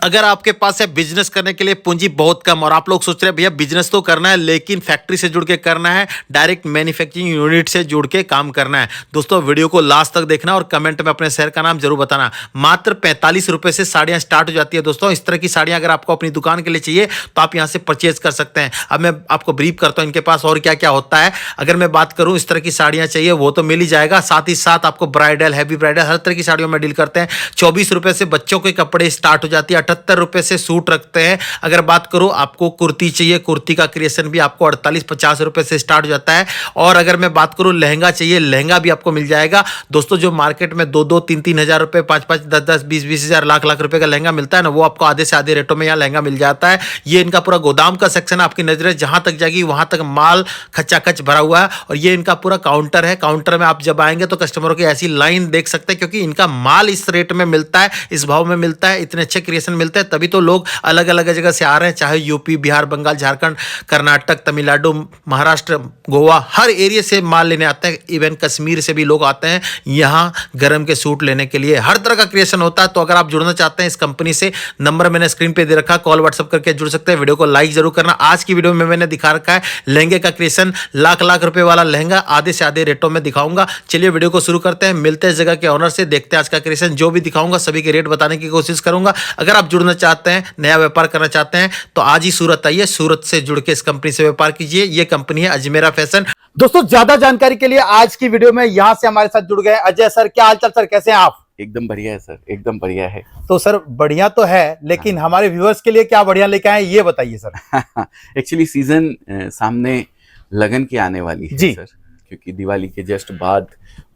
अगर आपके पास है बिजनेस करने के लिए पूंजी बहुत कम और आप लोग सोच रहे हैं भैया बिजनेस तो करना है लेकिन फैक्ट्री से जुड़ के करना है, डायरेक्ट मैन्युफैक्चरिंग यूनिट से जुड़ के काम करना है, दोस्तों वीडियो को लास्ट तक देखना और कमेंट में अपने शहर का नाम जरूर बताना। मात्र 45 रुपए से साड़ियां स्टार्ट हो जाती है दोस्तों। इस तरह की साड़ियां अगर आपको अपनी दुकान के लिए चाहिए तो आप यहां से परचेज कर सकते हैं। अब मैं आपको ब्रीफ करता हूं इनके पास और क्या क्या होता है। अगर मैं बात करूं इस तरह की साड़ियां चाहिए वो तो मिल ही जाएगा, साथ ही साथ आपको ब्राइडल, हैवी ब्राइडल, हर तरह की साड़ियों में डील करते हैं। 24 रुपए से बच्चों के कपड़े स्टार्ट हो जाती है, 78 रुपए से सूट रखते हैं। अगर बात करूं आपको कुर्ती चाहिए, कुर्ती का क्रिएशन भी आपको 48-50 रुपए से स्टार्ट हो जाता है। और अगर मैं बात करूं लहंगा चाहिए, लहंगा भी आपको मिल जाएगा दोस्तों। जो मार्केट में 2-2, 3-3 हजार रुपए, 5-5, 10-10, 20-20 हजार, लाख-लाख रुपए का लहंगा मिलता है ना, वो आपको आधे से आधे रेटों में यहाँ लहंगा मिल जाता है। ये इनका पूरा गोदाम का सेक्शन है, आपकी नजरें जहां तक जाएगी वहां तक माल खचाखच भरा हुआ है। और ये इनका पूरा काउंटर है। काउंटर में आप जब आएंगे तो कस्टमरों की ऐसी लाइन देख सकते हैं क्योंकि इनका माल इस रेट में मिलता है, इस भाव में मिलता है, इतने अच्छे क्रिएशन मिलते हैं, तभी तो लोग अलग अलग जगह से आ रहे हैं, चाहे यूपी, बिहार, बंगाल, झारखंड, कर्नाटक, तमिलनाडु, महाराष्ट्र, गोवा, हर एरिया से माल लेने आते हैं। इवन कश्मीर से भी लोग आते हैं यहाँ गरम के सूट लेने के लिए। हर तरह का क्रिएशन होता है। तो अगर आप जुड़ना चाहते हैं इस कंपनी से, नंबर मैंने स्क्रीन पे दे रखा, कॉल व्हाट्सएप करके जुड़ सकते हैं। वीडियो को लाइक जरूर करना। आज की वीडियो में मैंने दिखा रखा है लहंगे का क्रिएशन, लाख-लाख रुपए वाला लहंगा आधे से आधे रेटों में दिखाऊंगा। चलिए वीडियो को शुरू करते हैं, मिलते हैं जगह के ऑनर से, देखते हैं आज का क्रिएशन। जो भी दिखाऊंगा सभी के रेट बताने की कोशिश करूंगा। अगर आप जुड़ना चाहते हैं, नया व्यापार करना चाहते हैं तो आज ही सूरत आइए, सूरत से जुड़ के इस कंपनी से व्यापार कीजिए। ये कंपनी है अजमेरा फैशन। दोस्तों ज्यादा जानकारी के लिए आज की वीडियो में यहां से हमारे साथ जुड़ गए अजय सर। क्या हालचाल सर, कैसे हैं आप? एकदम बढ़िया है सर, एकदम बढ़िया है। तो सर बढ़िया तो है, लेकिन हमारे व्यूअर्स के लिए क्या बढ़िया लेके आए ये बताइए सर। एक्चुअली सीजन सामने लगन की आने वाली है जी सर, क्योंकि दिवाली के जस्ट बाद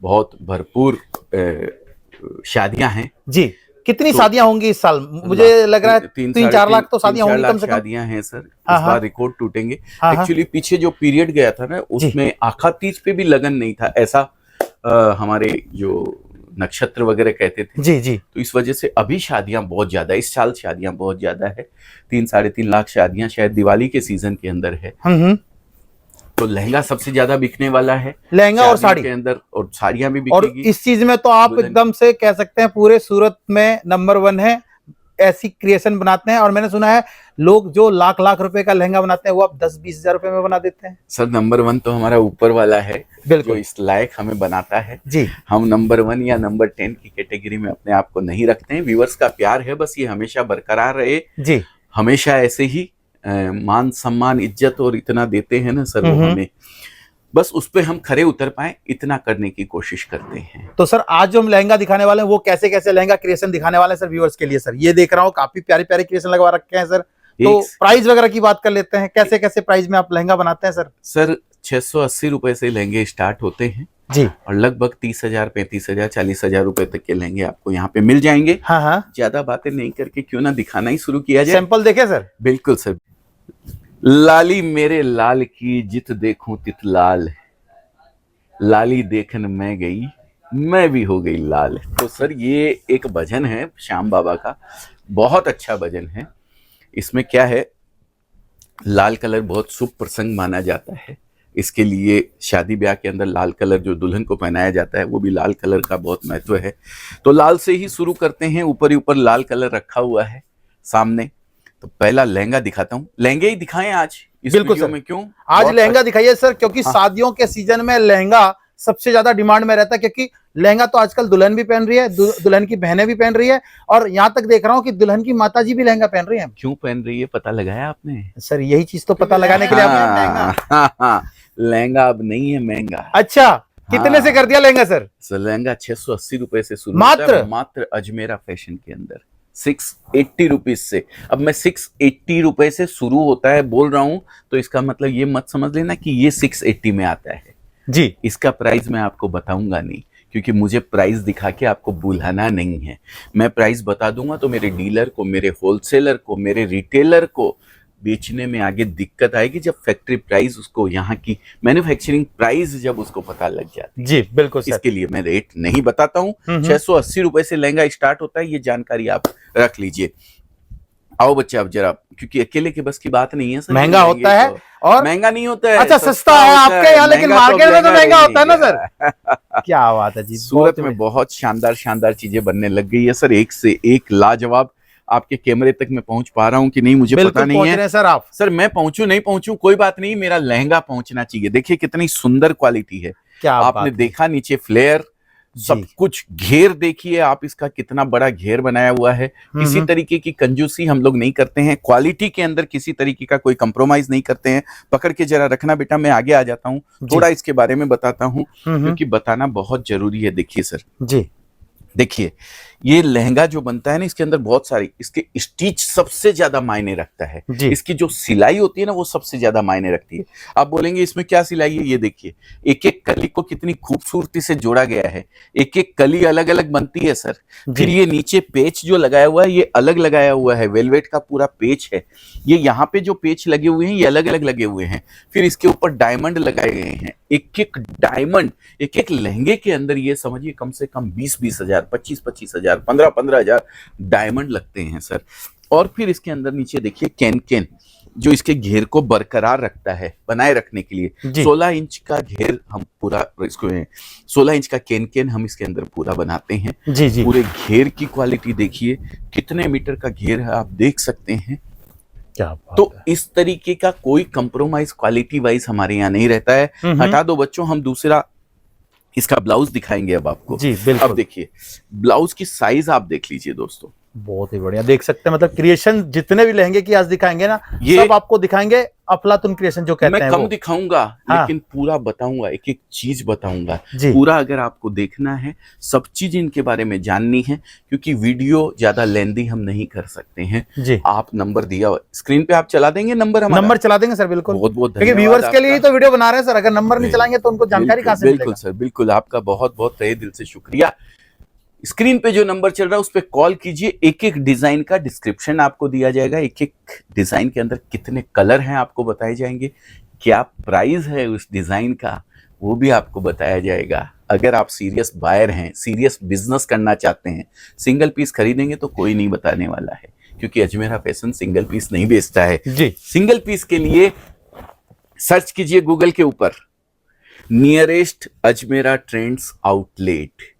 बहुत भरपूर शादियां हैं जी। कितनी तो शादियां होंगी इस साल? मुझे लग रहा है 3-4 लाख तो शादियां होंगी कम से कम। शादियां हैं सर, हाँ, इस बार रिकॉर्ड टूटेंगे। हाँ, एक्चुअली पीछे जो पीरियड गया था ना उसमें आखा तीज पे भी लगन नहीं था, ऐसा हमारे जो नक्षत्र वगैरह कहते थे जी जी। तो इस वजह से अभी शादियां बहुत ज्यादा, इस साल शादियां बहुत ज्यादा है। 3-3.5 लाख शादियां शायद दिवाली के सीजन के अंदर है। तो लहंगा सबसे ज्यादा बिकने वाला है, लहंगा और साड़ी के अंदर, और साड़ियां भी और बिकेगी। इस चीज में तो आप एकदम से कह सकते हैं पूरे सूरत में नंबर 1 है, ऐसी क्रिएशन बनाते हैं। और मैंने सुना है लोग जो लाख-लाख रुपए का लहंगा बनाते हैं वो आप 10-20 हजार रुपए में बना देते हैं। सर नंबर 1 तो हमारा ऊपर वाला है जो इस लायक हमें बनाता है जी। हम नंबर 1 या नंबर 10 की कैटेगरी में अपने आप को नहीं रखते हैं। व्यूअर्स का प्यार है, बस ये हमेशा बरकरार रहे जी। हमेशा ऐसे ही मान सम्मान इज्जत और इतना देते हैं ना सर वो हमें, बस उस पे हम खरे उतर पाए इतना करने की कोशिश करते हैं। तो सर आज जो हम लहंगा दिखाने वाले हैं वो कैसे कैसे लहंगा क्रिएशन दिखाने वाले हैं सर व्यूअर्स के लिए? सर ये देख रहा हूँ काफी प्यारे प्यारे क्रिएशन लगवा रखे हैं सर। तो प्राइस वगैरह की बात कर लेते हैं, कैसे कैसे प्राइस में आप लहंगा बनाते हैं सर? सर 680 रुपए से लहंगे स्टार्ट होते हैं जी, और लगभग 30,000, 35,000, 40,000 रुपए तक के लहंगे आपको यहाँ पे मिल जाएंगे। हाँ हाँ। ज्यादा बातें नहीं करके क्यों ना दिखाना ही शुरू किया जाए। सैंपल देखे सर? बिल्कुल सर। लाली मेरे लाल की जित देखूं तित लाल, लाली देखन मैं गई मैं भी हो गई लाल। तो सर ये एक भजन है श्याम बाबा का, बहुत अच्छा भजन है। इसमें क्या है, लाल कलर बहुत शुभ प्रसंग माना जाता है, इसके लिए शादी ब्याह के अंदर लाल कलर जो दुल्हन को पहनाया जाता है वो भी लाल कलर का बहुत महत्व है। तो लाल से ही शुरू करते हैं, ऊपर ही ऊपर लाल कलर रखा हुआ है सामने। तो पहला लहंगा दिखाता हूँ, लहंगे ही दिखाएं आज इस वीडियो में। क्यों आज लहंगा दिखाइए सर? क्योंकि शादियों के सीजन में लहंगा सबसे ज्यादा डिमांड में रहता है, क्योंकि लहंगा तो आजकल दुल्हन भी पहन रही है, दुल्हन की बहनें भी पहन रही है, और यहाँ तक देख रहा हूँ कि दुल्हन की माताजी भी लहंगा पहन रही है। क्यों पहन रही है पता लगाया आपने? सर यही चीज तो पता लगाने के लिए लहंगा। लहंगा अब नहीं है महंगा। अच्छा, कितने से कर दिया लहंगा सर? सर लहंगा 680 रुपए से शुरू मात्र अजमेरा फैशन के अंदर 680 रुपीज से। अब मैं 680 रुपए से शुरू होता है बोल रहा हूं तो इसका मतलब ये मत समझ लेना कि ये 680 में आता है जी। इसका प्राइस मैं आपको बताऊंगा नहीं, क्योंकि मुझे प्राइस दिखा के आपको बुलाना नहीं है। मैं प्राइस बता दूंगा तो मेरे डीलर को, मेरे होलसेलर को, मेरे रिटेलर को बेचने में आगे दिक्कत आएगी, जब फैक्ट्री प्राइस उसको, यहाँ की मैन्युफैक्चरिंग प्राइस जब उसको पता लग जाती है। जी बिल्कुल सर। इसके लिए मैं रेट नहीं बताता हूँ। 680 रुपए से लहंगा स्टार्ट होता है, ये जानकारी आप रख लीजिए। आओ बच्चे अब जरा, क्योंकि अकेले के बस की बात नहीं है सर। महंगा होता है और महंगा नहीं होता है। अच्छा सस्ता है आपके यहाँ, लेकिन मार्केट में तो महंगा होता है ना सर। क्या बात है जी। सूरत में बहुत शानदार शानदार चीजें बनने लग गई है सर, एक से एक लाजवाब। आपके कैमरे तक मैं पहुंच पा रहा हूं कि नहीं मुझे पता नहीं है सर। आप सर, मैं पहुंचू नहीं पहुंचू कोई बात नहीं, मेरा लहंगा पहुंचना चाहिए। देखिए कितनी सुंदर क्वालिटी है, क्या आपने देखा नीचे फ्लेयर, सब कुछ घेर देखिए आप, इसका कितना बड़ा घेर बनाया हुआ है। किसी तरीके की कंजूसी हम लोग नहीं करते हैं, क्वालिटी के अंदर किसी तरीके का कोई कंप्रोमाइज नहीं करते हैं। पकड़ के जरा रखना बेटा, मैं आगे आ जाता हूँ, थोड़ा इसके बारे में बताता हूँ क्योंकि बताना बहुत जरूरी है। देखिए सर जी, देखिए ये लहंगा जो बनता है ना, इसके अंदर बहुत सारी, इसके स्टिच सबसे ज्यादा मायने रखता है, इसकी जो सिलाई होती है ना वो सबसे ज्यादा मायने रखती है। आप बोलेंगे इसमें क्या सिलाई है, ये देखिए एक एक कली को कितनी खूबसूरती से जोड़ा गया है, एक एक कली अलग अलग बनती है सर। फिर ये नीचे पेच जो लगाया हुआ है ये अलग लगाया हुआ है, वेलवेट का पूरा पेच है। ये यहाँ पे जो पेच लगे हुए हैं ये अलग अलग लगे हुए हैं। फिर इसके ऊपर डायमंड लगाए गए हैं, एक एक डायमंड, एक एक लहंगे के अंदर ये समझिए कम से कम 20-20 हजार, 25-25 हजार, 15-15 हजार डायमंड लगते हैं सर। और फिर इसके अंदर नीचे देखिए कैन जो इसके घेर को बरकरार रखता है, बनाए रखने के लिए 16 इंच का घेर हम पूरा इसको 16 इंच का कैन हम इसके अंदर पूरा बनाते हैं। जी। पूरे घेर की क्वालिटी देखिए, कितने मीटर का घेर है आप देख सकते हैं। क्या तो इस तरीके का कोई कंप्रोमाइज क्वालिटी वाइज हमारे यहाँ नहीं रहता है। हटा दो बच्चों, हम दूसरा इसका ब्लाउज दिखाएंगे अब आपको। जी बिल्कुल। अब देखिए ब्लाउज की साइज आप देख लीजिए दोस्तों, बहुत ही बढ़िया, देख सकते हैं। मतलब क्रिएशन जितने भी लहंगे की आज दिखाएंगे ना, ये सब आपको दिखाएंगे अफलातुन क्रिएशन जो कहते हैं। मैं कम दिखाऊंगा लेकिन पूरा बताऊंगा, एक एक चीज बताऊंगा पूरा। अगर आपको देखना है, सब चीज इनके बारे में जाननी है, क्योंकि वीडियो ज्यादा लेंदी हम नहीं कर सकते हैं। आप नंबर दिया स्क्रीन पे, आप चला देंगे नंबर, हमारा नंबर चला देंगे सर। बिल्कुल, बहुत बहुत धन्यवाद। व्यूअर्स के लिए ही तो वीडियो बना रहे हैं सर, अगर नंबर नहीं चलाएंगे तो उनको जानकारी कहां से मिलेगा? बिल्कुल सर, बिल्कुल, आपका बहुत बहुत तहे दिल से शुक्रिया। स्क्रीन पे जो नंबर चल रहा है उस पर कॉल कीजिए। एक एक डिजाइन का डिस्क्रिप्शन आपको दिया जाएगा, एक एक डिजाइन के अंदर कितने कलर हैं आपको बताए जाएंगे, क्या प्राइस है उस डिजाइन का वो भी आपको बताया जाएगा। अगर आप सीरियस बायर हैं, सीरियस बिजनेस करना चाहते हैं, सिंगल पीस खरीदेंगे तो कोई नहीं बताने वाला है, क्योंकि अजमेरा फैशन सिंगल पीस नहीं बेचता है जी। सिंगल पीस के लिए सर्च कीजिए गूगल के ऊपर, nearest Ajmera trends outlet.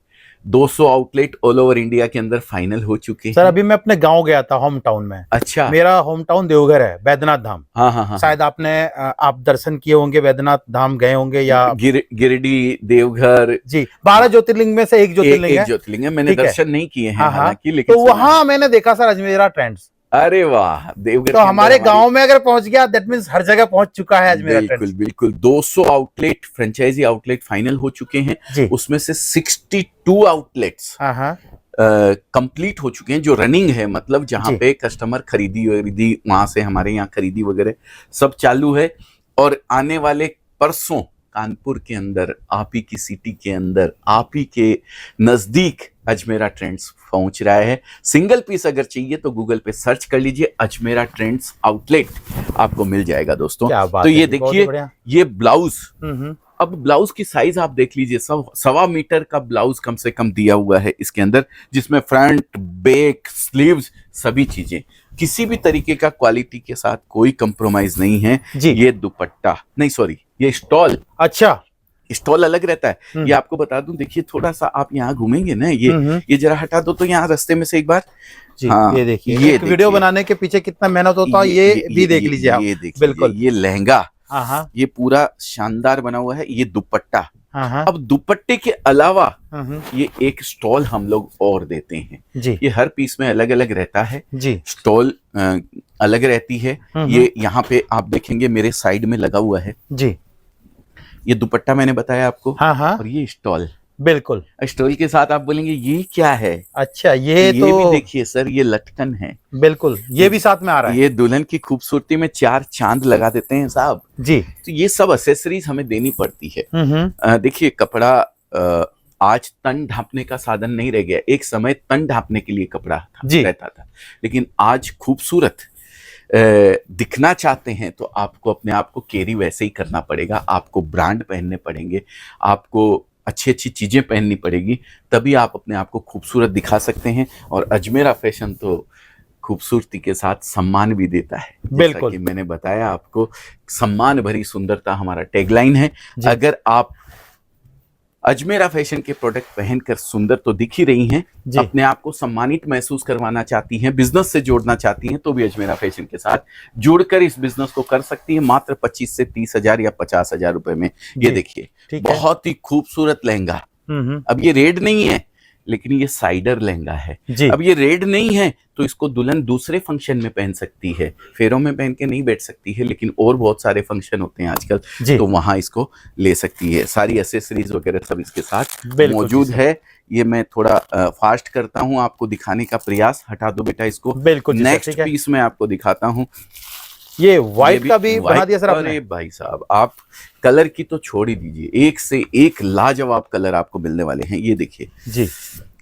200 outlet all over India के अंदर फाइनल हो चुके हैं। सर अभी मैं अपने गांव गया था, होम टाउन में। अच्छा, मेरा होम टाउन देवघर है, वैद्यनाथ धाम। हाँ। शायद आप दर्शन किए होंगे, वैद्यनाथ धाम गए होंगे या गिरिडीह, देवघर जी। 12 ज्योतिर्लिंग में से एक ज्योतिर्लिंग है। मैंने दर्शन नहीं किए हैं हालांकि, लेकिन तो वहां मैंने देखा सर अजमेरा ट्रेंड्स। अरे वाह, देवघर तो हमारे गांव में अगर पहुंच गया, दैट मींस हर जगह पहुंच चुका है अजमेरा ट्रेंड्स। बिल्कुल 200 आउटलेट, फ्रेंचाइजी आउटलेट फाइनल हो चुके हैं। उसमें से 62 आउटलेट्स कंप्लीट हो चुके हैं, जो रनिंग है, मतलब जहां पे कस्टमर खरीदी वहां से हमारे यहाँ खरीदी वगैरह सब चालू है। और आने वाले परसों कानपुर के अंदर, आप ही की सिटी के अंदर, आप ही के नजदीक अजमेरा ट्रेंड्स पहुंच रहा है। सिंगल पीस अगर चाहिए तो गूगल पे सर्च कर लीजिए, अजमेरा ट्रेंड्स आउटलेट आपको मिल जाएगा दोस्तों। तो ये देखिए, ये ब्लाउज, अब ब्लाउज की साइज आप देख लीजिए, 1.25 मीटर का ब्लाउज कम से कम दिया हुआ है इसके अंदर, जिसमें फ्रंट, बैक, स्लीव्स सभी चीजें, किसी भी तरीके का क्वालिटी के साथ कोई कंप्रोमाइज नहीं है जी। ये दुपट्टा नहीं, सॉरी, ये स्टॉल, अच्छा स्टॉल अलग रहता है। ये आपको बता दूं, देखिए थोड़ा सा आप यहाँ घूमेंगे ना, ये जरा हटा दो तो यहाँ रास्ते में से एक बार जी। हाँ, ये देखिए, ये वीडियो बनाने के पीछे कितना मेहनत होता है, ये भी देख लीजिए आप। ये देखिए, बिल्कुल, ये लहंगा, ये पूरा शानदार बना हुआ है। ये दुपट्टा, अब दुपट्टे के अलावा ये एक स्टॉल हम लोग और देते हैं जी। ये हर पीस में अलग अलग रहता है जी, स्टॉल अलग रहती है। ये यहाँ पे आप देखेंगे मेरे साइड में लगा हुआ है जी, ये दुपट्टा मैंने बताया आपको। और ये स्टॉल, बिल्कुल, स्टॉल के साथ आप बोलेंगे ये क्या है? अच्छा, ये तो भी देखिए सर, ये लटकन है, बिल्कुल, ये भी साथ में आ रहा है। ये दुल्हन की खूबसूरती में 4 चांद लगा देते हैं साहब जी। तो ये सब एक्सेसरीज हमें देनी पड़ती है। देखिए कपड़ा आज तन ढांपने का साधन नहीं रह गया। एक समय तन ढांपने के लिए कपड़ा रहता था, लेकिन आज खूबसूरत दिखना चाहते हैं तो आपको अपने आप को कैरी वैसे ही करना पड़ेगा। आपको ब्रांड पहनने पड़ेंगे, आपको अच्छी अच्छी चीजें पहननी पड़ेगी, तभी आप अपने आप को खूबसूरत दिखा सकते हैं। और अजमेरा फैशन तो खूबसूरती के साथ सम्मान भी देता है। बिल्कुल, कि मैंने बताया आपको, सम्मान भरी सुंदरता हमारा टैगलाइन है। अगर आप अजमेरा फैशन के प्रोडक्ट पहनकर सुंदर तो दिख ही रही हैं, अपने आप को सम्मानित महसूस करवाना चाहती हैं, बिजनेस से जोड़ना चाहती हैं, तो भी अजमेरा फैशन के साथ जुड़कर इस बिजनेस को कर सकती हैं मात्र 25 से 30 हजार या 50 हजार रुपए में। ये देखिए बहुत ही खूबसूरत लहंगा। अब ये रेड नहीं है लेकिन ये साइडर लहंगा है। अब ये रेड नहीं है तो इसको दुल्हन दूसरे फंक्शन में पहन सकती है, फेरों में पहन के नहीं बैठ सकती है, लेकिन और बहुत सारे फंक्शन होते हैं आजकल, तो वहां इसको ले सकती है। सारी एसेसरीज वगैरह सब इसके साथ मौजूद है। ये मैं थोड़ा फास्ट करता हूं आपको दिखाने का प्रयास। हटा दो बेटा इसको। नेक्स्ट पीस मैं आपको दिखाता हूं। ये व्हाइट का भी बना दिया सर आपने। अरे भाई साहब, आप कलर की तो छोड़ ही दीजिए, एक से एक लाजवाब कलर आपको मिलने वाले हैं। ये देखिए जी।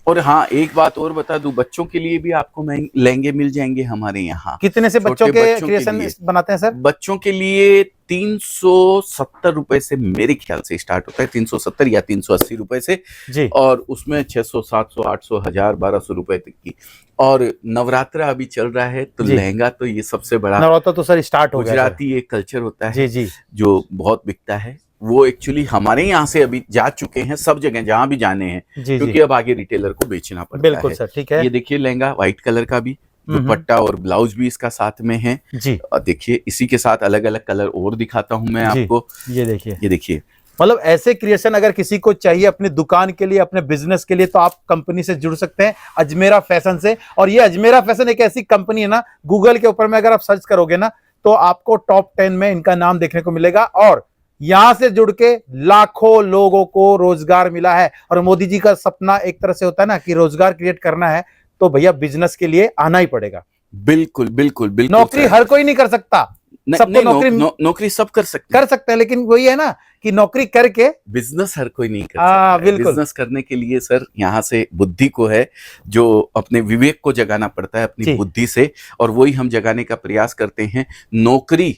और हाँ, एक बात और बता दूं, बच्चों के लिए भी आपको लहंगे मिल जाएंगे हमारे यहाँ। कितने से बच्चों के क्रिएशन बनाते हैं सर? बच्चों के लिए 370 रुपए से मेरे ख्याल से स्टार्ट होता है, 370 या 380 रुपए से जी। और उसमें 600, 700, 800, 1000, 1200 रुपए तक की। और नवरात्रा अभी चल रहा है तो लहंगा तो ये सबसे बड़ा नवरात्रा तो सर स्टार्ट हो गया। गुजराती एक कल्चर होता है जी जो बहुत बिकता है। वो एक्चुअली हमारे यहाँ से अभी जा चुके हैं सब जगह जहां भी जाने हैं, क्योंकि अब आगे रिटेलर को बेचना पड़ता है। बिल्कुल सर, ठीक है। ये देखिए लहंगा व्हाइट कलर का भी, दुपट्टा और ब्लाउज भी इसका साथ में है जी। और देखिए इसी के साथ अलग अलग कलर और दिखाता हूं मैं आपको। ये देखिए मतलब ऐसे क्रिएशन अगर किसी को चाहिए अपनी दुकान के लिए, अपने बिजनेस के लिए, तो आप कंपनी से जुड़ सकते हैं अजमेरा फैशन से। और ये अजमेरा फैशन एक ऐसी कंपनी है ना, गूगल के ऊपर में अगर आप सर्च करोगे ना तो आपको टॉप 10 में इनका नाम देखने को मिलेगा। और यहां से जुड़ के लाखों लोगों को रोजगार मिला है। और मोदी जी का सपना एक तरह से होता है ना कि रोजगार क्रिएट करना है, तो भैया बिजनेस के लिए आना ही पड़ेगा। बिल्कुल बिल्कुल बिल्कुल। नौकरी हर कोई नहीं कर सकता, सबको नौकरी सब कर सकते हैं, लेकिन वही है ना कि नौकरी करके बिजनेस हर कोई नहीं कर सकता। बिजनेस करने के लिए सर यहाँ से बुद्धि को है जो अपने विवेक को जगाना पड़ता है अपनी बुद्धि से, और वही हम जगाने का प्रयास करते हैं। नौकरी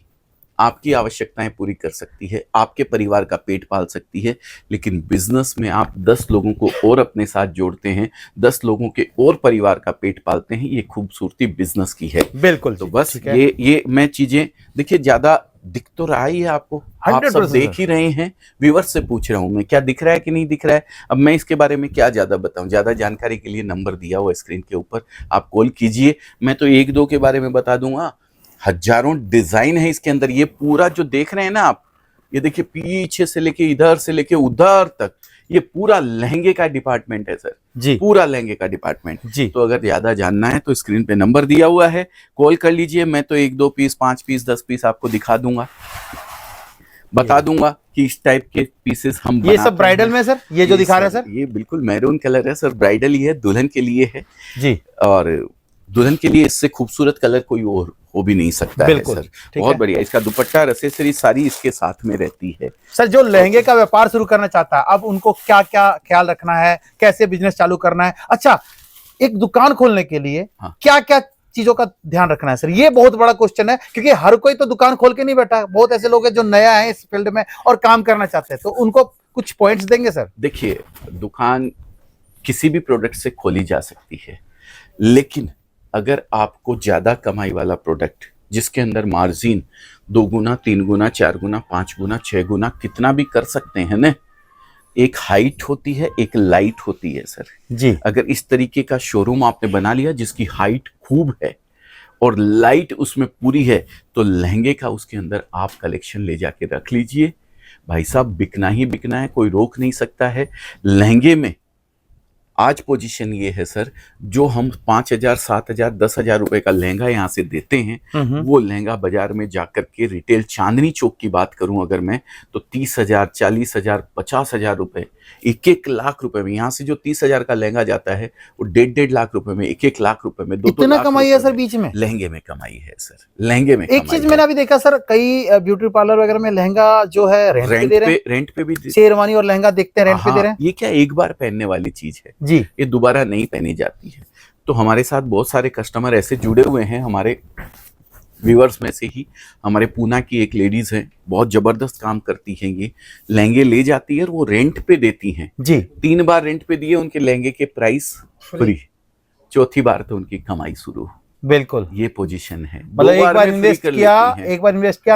आपकी आवश्यकताएं पूरी कर सकती है, आपके परिवार का पेट पाल सकती है, लेकिन बिजनेस में आप 10 लोगों को और अपने साथ जोड़ते हैं, 10 लोगों के और परिवार का पेट पालते हैं। ये खूबसूरती बिजनेस की है। बिल्कुल। तो बस ये मैं चीजें देखिए, ज्यादा दिख तो रहा ही है आपको, आप सब देख ही रहे हैं। व्यूअर्स से पूछ रहा हूं मैं, क्या दिख रहा है कि नहीं दिख रहा है? अब मैं इसके बारे में क्या ज्यादा बताऊं। ज्यादा जानकारी के लिए नंबर दिया हुआ स्क्रीन के ऊपर, आप कॉल कीजिए। मैं तो एक दो के बारे में बता दूंगा, हजारों डिजाइन है इसके अंदर। ये पूरा जो देख रहे हैं ना आप, ये देखिए पीछे से लेके इधर से लेके उधर तक, ये पूरा लहंगे का डिपार्टमेंट है सर जी, पूरा लहंगे का डिपार्टमेंट जी। तो अगर ज्यादा जानना है तो स्क्रीन पे नंबर दिया हुआ है, कॉल कर लीजिए। मैं तो 1-2 पीस, 5 पीस, 10 पीस आपको दिखा दूंगा, बता दूंगा कि इस टाइप के पीसेस हम ये सब ब्राइडल में सर, ये जो दिखा रहे हैं सर, ये बिल्कुल मैरून कलर है सर, ब्राइडल ही है, दुल्हन के लिए है जी। और दुल्हन के लिए इससे खूबसूरत कलर कोई और हो भी नहीं सकता है सर। बहुत बढ़िया। इसका दुपट्टा, एसेसरीज सारी इसके साथ में रहती है। सर जो लहंगे का व्यापार शुरू करना चाहता है, अब उनको क्या क्या ख्याल रखना है, कैसे बिजनेस चालू करना है? अच्छा, एक दुकान खोलने के लिए क्या क्या चीजों का ध्यान रखना है सर? ये बहुत बड़ा क्वेश्चन है, क्योंकि हर कोई तो दुकान खोल के नहीं बैठा। बहुत ऐसे लोग हैं जो नया है इस फील्ड में और काम करना चाहते हैं, तो उनको कुछ पॉइंट्स देंगे सर? देखिए, दुकान किसी भी प्रोडक्ट से खोली जा सकती है, लेकिन अगर आपको ज्यादा कमाई वाला प्रोडक्ट, जिसके अंदर मार्जिन 2 गुना, 3 गुना, 4 गुना, 5 गुना, 6 गुना, कितना भी कर सकते हैं ना। एक हाइट होती है, एक लाइट होती है सर जी। अगर इस तरीके का शोरूम आपने बना लिया जिसकी हाइट खूब है और लाइट उसमें पूरी है, तो लहंगे का उसके अंदर आप कलेक्शन ले जाके रख लीजिए भाई साहब, बिकना ही बिकना है, कोई रोक नहीं सकता है। लहंगे में आज पोजीशन ये है सर, जो हम 5,000, 7,000, 10,000 रुपए का लहंगा यहाँ से देते हैं, वो लहंगा बाजार में जाकर के रिटेल चांदनी चौक की बात करूं अगर मैं, तो 30,000, 40,000, 50,000 रुपए, 1-1 लाख रुपए में। यहाँ से जो 30,000 का लहंगा जाता है वो 1.5 लाख रुपए में, 1-1 लाख रुपए में, 2-2 लाख कमाई है सर बीच में। लहंगे में कमाई है सर, लहंगे में। एक चीज मैंने अभी देखा सर, कई ब्यूटी पार्लर वगैरह में लहंगा जो है रेंट पे भी शेरवानी और लहंगा देखते हैं, रेंट पे दे रहे हैं। ये क्या एक बार पहनने वाली चीज है जी, ये दोबारा नहीं पहनी जाती है। तो हमारे साथ बहुत सारे कस्टमर ऐसे जुड़े हुए हैं, हमारे व्यूअर्स में से ही हमारे पूना की एक लेडीज हैं, बहुत जबरदस्त काम करती हैं। ये लहंगे ले जाती है और वो रेंट पे देती हैं जी। 3 बार रेंट पे दिए, उनके लहंगे के प्राइस फ्री, चौथी बार तो उनकी कमाई शुरू। बिल्कुल। ये पोजीशन है। मतलब 2 एक बार में free इन्वेस्ट कर किया, लेती हैं।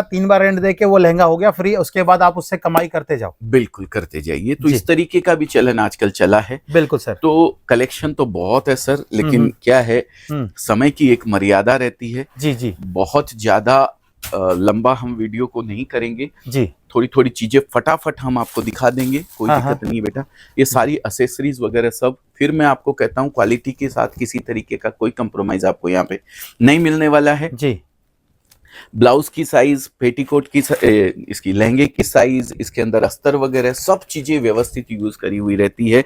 3 बार रेंट देके वो लहंगा हो गया फ्री, उसके बाद आप उससे कमाई करते जाओ। बिल्कुल करते जाइए। तो जी। इस तरीके का भी चलन आजकल चला है। बिल्कुल सर। तो कलेक्शन तो बहुत है सर, लेकिन हम्म। क्या है, हम्म। समय की एक मर्यादा रहती है। जी जी बहुत ज्यादा लंबा हम वीडियो को नहीं करेंगे, जी। थोड़ी थोड़ी चीजें फटाफट हम आपको दिखा देंगे, कोई हाँ, दिक्कत नहीं बेटा। ये सारी एसेसरीज वगैरह सब, फिर मैं आपको कहता हूँ क्वालिटी के साथ किसी तरीके का कोई कंप्रोमाइज आपको यहाँ पे नहीं मिलने वाला है। जी। ब्लाउज की साइज, पेटीकोट की इसकी लहंगे की साइज, इसके अंदर अस्तर वगैरह सब चीजें व्यवस्थित यूज करी हुई रहती है।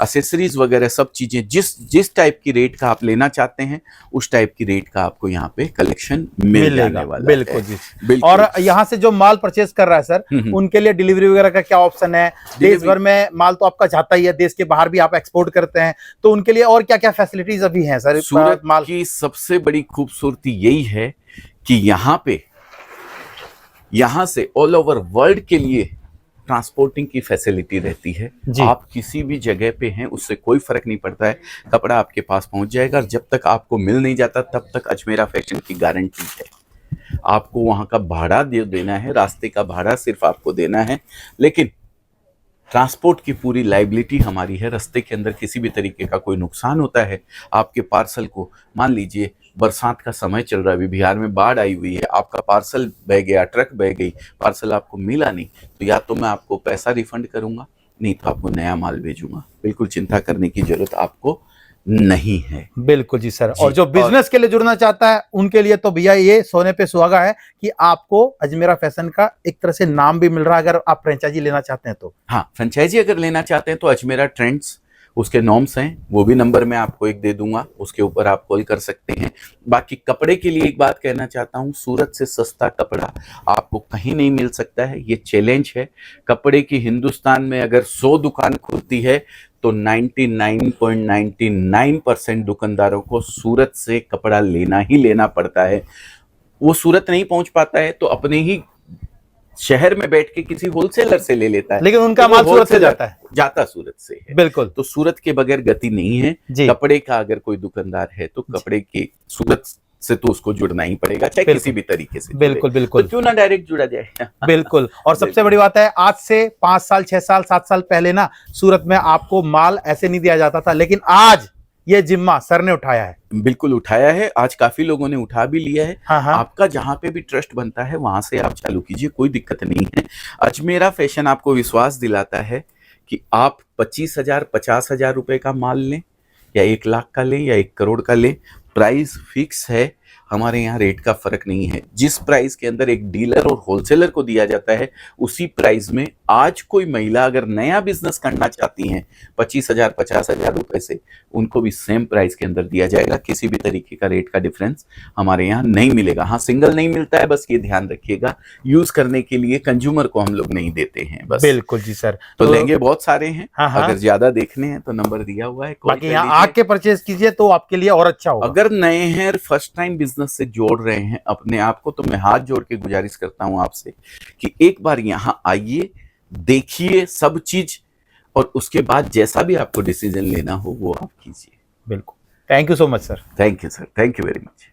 एसेसरीज वगैरह सब चीजें जिस टाइप की रेट का आप लेना चाहते हैं उस टाइप की रेट का आपको यहाँ पे कलेक्शन मिल जाने वाला बिल्कुल है। जी। बिल्कुल। और यहाँ से जो माल परचेज कर रहा है सर, उनके लिए डिलीवरी वगैरह का क्या ऑप्शन है? देश भर में माल तो आपका जाता ही है, देश के बाहर भी आप एक्सपोर्ट करते हैं, तो उनके लिए और क्या क्या फैसिलिटीज अभी हैं सर? सूरत माल की सबसे बड़ी खूबसूरती यही है कि यहाँ से ऑल ओवर वर्ल्ड के लिए ट्रांसपोर्टिंग की फैसिलिटी रहती है। आप किसी भी जगह पे हैं उससे कोई फर्क नहीं पड़ता है, कपड़ा आपके पास पहुंच जाएगा। और जब तक आपको मिल नहीं जाता तब तक अजमेरा फैशन की गारंटी है। आपको वहां का भाड़ा देना है, रास्ते का भाड़ा सिर्फ आपको देना है, लेकिन ट्रांसपोर्ट की पूरी लाइबिलिटी हमारी है। रास्ते के अंदर किसी भी तरीके का कोई नुकसान होता है, आपके पार्सल को, मान लीजिए बरसात का समय चल रहा है, अभी बिहार में बाढ़ आई हुई है, आपका पार्सल बह गया, ट्रक बह गई, पार्सल आपको मिला नहीं, तो या तो मैं आपको पैसा रिफंड करूंगा, नहीं तो आपको नया माल भेजूंगा। बिल्कुल चिंता करने की जरूरत आपको नहीं है। बिल्कुल जी सर। और जो बिजनेस के लिए जुड़ना चाहता है उनके लिए तो भैया ये सोने पे सुहागा है कि आपको अजमेरा फैशन का एक तरह से नाम भी मिल रहा है, अगर आप फ्रेंचाइजी लेना चाहते हैं तो। हाँ, फ्रेंचाइजी अगर लेना चाहते हैं तो अजमेरा ट्रेंड्स, उसके नॉर्म्स हैं, वो भी नंबर मैं आपको एक दे दूंगा, उसके ऊपर आप कॉल कर सकते हैं। बाकी कपड़े के लिए एक बात कहना चाहता हूँ, सूरत से सस्ता कपड़ा आपको कहीं नहीं मिल सकता है, ये चैलेंज है। कपड़े की हिंदुस्तान में अगर 100 दुकान खुलती है तो 99.99% दुकानदारों को सूरत से कपड़ा लेना ही लेना पड़ता है। वो सूरत नहीं पहुंच पाता है तो अपने ही शहर में बैठ के किसी होलसेलर से ले लेता है, लेकिन उनका माल सूरत से जाता सूरत से है। बिल्कुल। तो सूरत के बगैर गति नहीं है। कपड़े का अगर कोई दुकानदार है तो कपड़े के सूरत से तो उसको जुड़ना ही पड़ेगा, चाहे किसी भी तरीके से। बिल्कुल बिल्कुल। तो क्यों ना डायरेक्ट जुड़ा जाए। बिल्कुल। और सबसे बड़ी बात है, आज से 5 साल 6 साल 7 साल पहले ना सूरत में आपको माल ऐसे नहीं दिया जाता था, लेकिन आज ये जिम्मा सर ने उठाया है। बिल्कुल उठाया है, आज काफी लोगों ने उठा भी लिया है। हाँ। आपका जहां पे भी ट्रस्ट बनता है वहां से आप चालू कीजिए, कोई दिक्कत नहीं है। अजमेरा फैशन आपको विश्वास दिलाता है कि आप 25,000 50,000 रुपए का माल लें या 1 लाख का लें या 1 करोड़ का लें, प्राइस फिक्स है। हमारे यहाँ रेट का फर्क नहीं है। जिस प्राइस के अंदर एक डीलर और होलसेलर को दिया जाता है उसी प्राइस में आज कोई महिला अगर नया बिजनेस करना चाहती हैं 25,000 50,000 रुपए से, उनको भी सेम प्राइस के अंदर दिया जाएगा। किसी भी तरीके का रेट का डिफरेंस हमारे यहाँ नहीं मिलेगा। हाँ, सिंगल नहीं मिलता है, बस ये ध्यान रखिएगा। यूज करने के लिए कंज्यूमर को हम लोग नहीं देते हैं बस। बिल्कुल जी सर। तो लहंगे बहुत सारे हैं। हाँ। अगर ज्यादा देखने हैं तो नंबर दिया हुआ है, बाकी यहाँ आके परचेज कीजिए तो आपके लिए और अच्छा होगा। अगर नए हैं, फर्स्ट टाइम बिजनेस से जोड़ रहे हैं अपने आप को, तो मैं हाथ जोड़ के गुजारिश करता हूं आपसे कि एक बार यहां आइए, देखिए सब चीज, और उसके बाद जैसा भी आपको डिसीजन लेना हो वो आप कीजिए। बिल्कुल। Thank you so much sir. Thank you sir, thank you very much.